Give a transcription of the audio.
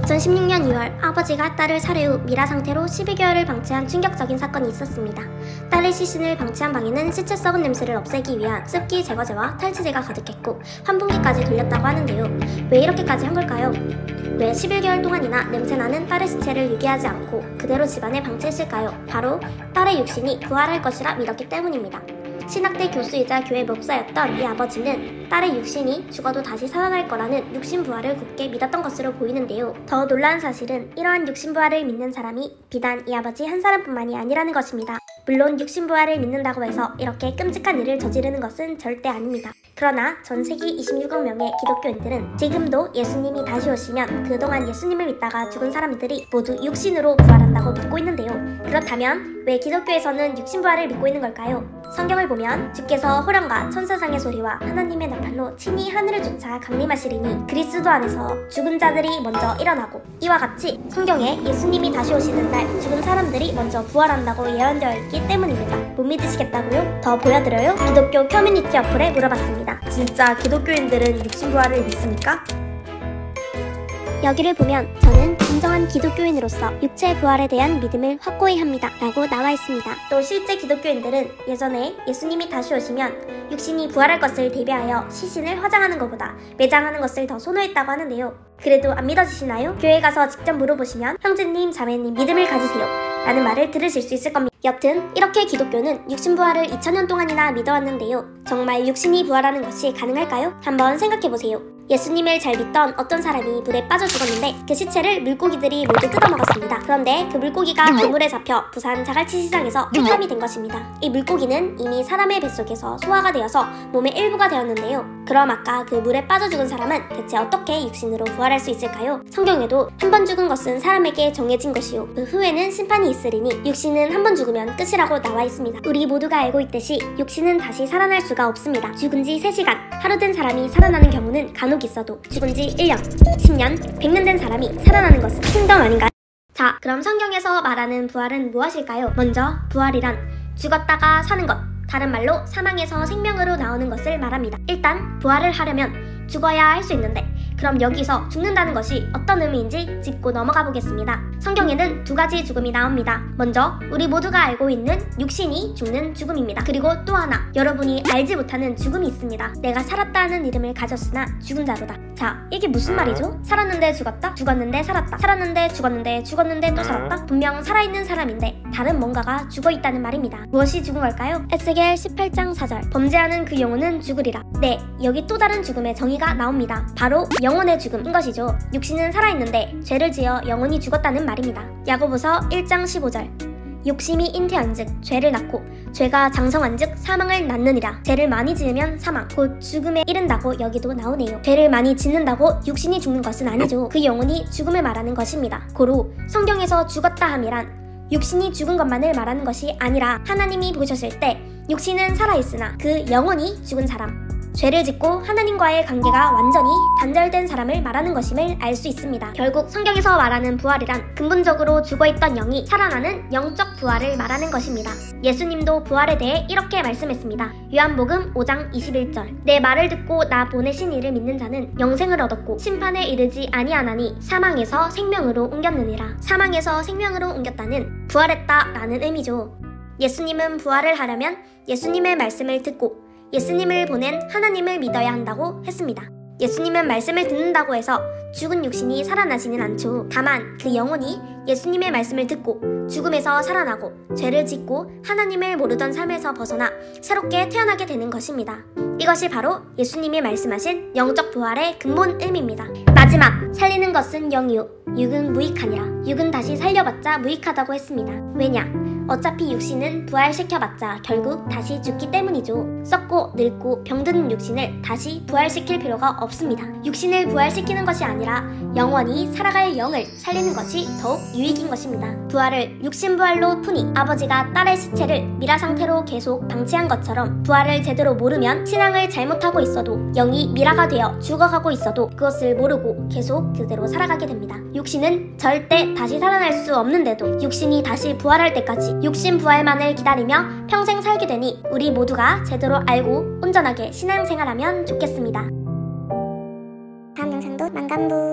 2016년 2월 아버지가 딸을 살해 후 미라 상태로 12개월을 방치한 충격적인 사건이 있었습니다. 딸의 시신을 방치한 방에는 시체 썩은 냄새를 없애기 위한 습기 제거제와 탈취제가 가득했고 환풍기까지 돌렸다고 하는데요. 왜 이렇게까지 한 걸까요? 왜 11개월 동안이나 냄새나는 딸의 시체를 유기하지 않고 그대로 집안에 방치했을까요? 바로 딸의 육신이 부활할 것이라 믿었기 때문입니다. 신학대 교수이자 교회 목사였던 이 아버지는 딸의 육신이 죽어도 다시 살아날 거라는 육신부활을 굳게 믿었던 것으로 보이는데요. 더 놀라운 사실은 이러한 육신부활을 믿는 사람이 비단 이 아버지 한 사람뿐만이 아니라는 것입니다. 물론 육신부활을 믿는다고 해서 이렇게 끔찍한 일을 저지르는 것은 절대 아닙니다. 그러나 전 세계 26억 명의 기독교인들은 지금도 예수님이 다시 오시면 그동안 예수님을 믿다가 죽은 사람들이 모두 육신으로 부활한다고 믿고 있는데요. 그렇다면 왜 기독교에서는 육신부활을 믿고 있는 걸까요? 성경을 보면 주께서 호령과 천사상의 소리와 하나님의 나팔로 친히 하늘을 쫓아 강림하시리니 그리스도 안에서 죽은 자들이 먼저 일어나고 이와 같이 성경에 예수님이 다시 오시는 날 죽은 사람들이 먼저 부활한다고 예언되어 있기 때문입니다. 못 믿으시겠다고요? 더 보여드려요? 기독교 커뮤니티 어플에 물어봤습니다. 진짜 기독교인들은 육신부활을 믿습니까? 여기를 보면 저는 진정한 기독교인으로서 육체 부활에 대한 믿음을 확고히 합니다 라고 나와 있습니다. 또 실제 기독교인들은 예전에 예수님이 다시 오시면 육신이 부활할 것을 대비하여 시신을 화장하는 것보다 매장하는 것을 더 선호했다고 하는데요. 그래도 안 믿어지시나요? 교회 가서 직접 물어보시면 형제님, 자매님 믿음을 가지세요 라는 말을 들으실 수 있을 겁니다. 여튼 이렇게 기독교는 육신부활을 2000년 동안이나 믿어왔는데요. 정말 육신이 부활하는 것이 가능할까요? 한번 생각해보세요. 예수님을 잘 믿던 어떤 사람이 물에 빠져 죽었는데 그 시체를 물고기들이 모두 뜯어먹었습니다. 그런데 그 물고기가 그물에 잡혀 부산 자갈치 시장에서 횟감이 된 것입니다. 이 물고기는 이미 사람의 뱃속에서 소화가 되어서 몸의 일부가 되었는데요. 그럼 아까 그 물에 빠져 죽은 사람은 대체 어떻게 육신으로 부활할 수 있을까요? 성경에도 한 번 죽은 것은 사람에게 정해진 것이요 그 후에는 심판이 있으리니 육신은 한 번 죽으면 끝이라고 나와 있습니다. 우리 모두가 알고 있듯이 육신은 다시 살아날 수가 없습니다. 죽은 지 3시간, 하루 된 사람이 살아나는 경우는 간혹 있어도 죽은 지 1년, 10년, 100년 된 사람이 살아나는 것은 킹덤 아닌가요? 자, 그럼 성경에서 말하는 부활은 무엇일까요? 먼저 부활이란 죽었다가 사는 것, 다른 말로 사망에서 생명으로 나오는 것을 말합니다. 일단 부활을 하려면 죽어야 할 수 있는데 그럼 여기서 죽는다는 것이 어떤 의미인지 짚고 넘어가 보겠습니다. 성경에는 2가지 죽음이 나옵니다. 먼저 우리 모두가 알고 있는 육신이 죽는 죽음입니다. 그리고 또 하나 여러분이 알지 못하는 죽음이 있습니다. 내가 살았다는 이름을 가졌으나 죽은 자로다. 자, 이게 무슨 말이죠? 살았는데 죽었다, 죽었는데 살았다, 살았는데 죽었는데 죽었는데 또 살았다. 분명 살아있는 사람인데 다른 뭔가가 죽어있다는 말입니다. 무엇이 죽은 걸까요? 에스겔 18장 4절 범죄하는 그 영혼은 죽으리라. 네, 여기 또 다른 죽음의 정의가 나옵니다. 바로 영혼의 죽음인 것이죠. 육신은 살아있는데 죄를 지어 영혼이 죽었다는 말입니다. 야고보서 1장 15절 욕심이 잉태한즉 죄를 낳고 죄가 장성한즉 사망을 낳느니라. 죄를 많이 지으면 사망, 곧 죽음에 이른다고 여기도 나오네요. 죄를 많이 짓는다고 육신이 죽는 것은 아니죠. 그 영혼이 죽음을 말하는 것입니다. 고로 성경에서 죽었다 함이란 육신이 죽은 것만을 말하는 것이 아니라 하나님이 보셨을 때 육신은 살아있으나 그 영혼이 죽은 사람, 죄를 짓고 하나님과의 관계가 완전히 단절된 사람을 말하는 것임을 알 수 있습니다. 결국 성경에서 말하는 부활이란 근본적으로 죽어있던 영이 살아나는 영적 부활을 말하는 것입니다. 예수님도 부활에 대해 이렇게 말씀했습니다. 요한복음 5장 21절 내 말을 듣고 나 보내신 이를 믿는 자는 영생을 얻었고 심판에 이르지 아니하나니 사망에서 생명으로 옮겼느니라. 사망에서 생명으로 옮겼다는 부활했다 라는 의미죠. 예수님은 부활을 하려면 예수님의 말씀을 듣고 예수님을 보낸 하나님을 믿어야 한다고 했습니다. 예수님은 말씀을 듣는다고 해서 죽은 육신이 살아나지는 않죠. 다만 그 영혼이 예수님의 말씀을 듣고 죽음에서 살아나고 죄를 짓고 하나님을 모르던 삶에서 벗어나 새롭게 태어나게 되는 것입니다. 이것이 바로 예수님이 말씀하신 영적 부활의 근본 의미입니다. 마지막, 살리는 것은 영이요 육은 무익하니라. 육은 다시 살려봤자 무익하다고 했습니다. 왜냐? 어차피 육신은 부활시켜봤자 결국 다시 죽기 때문이죠. 썩고 늙고 병드는 육신을 다시 부활시킬 필요가 없습니다. 육신을 부활시키는 것이 아니라 영원히 살아갈 영을 살리는 것이 더욱 유익인 것입니다. 부활을 육신부활로 푸니 아버지가 딸의 시체를 미라 상태로 계속 방치한 것처럼 부활을 제대로 모르면 신앙을 잘못하고 있어도 영이 미라가 되어 죽어가고 있어도 그것을 모르고 계속 그대로 살아가게 됩니다. 육신은 절대 다시 살아날 수 없는데도 육신이 다시 부활할 때까지 육신 부활만을 기다리며 평생 살게 되니 우리 모두가 제대로 알고 온전하게 신앙생활하면 좋겠습니다. 다음 영상도 만감부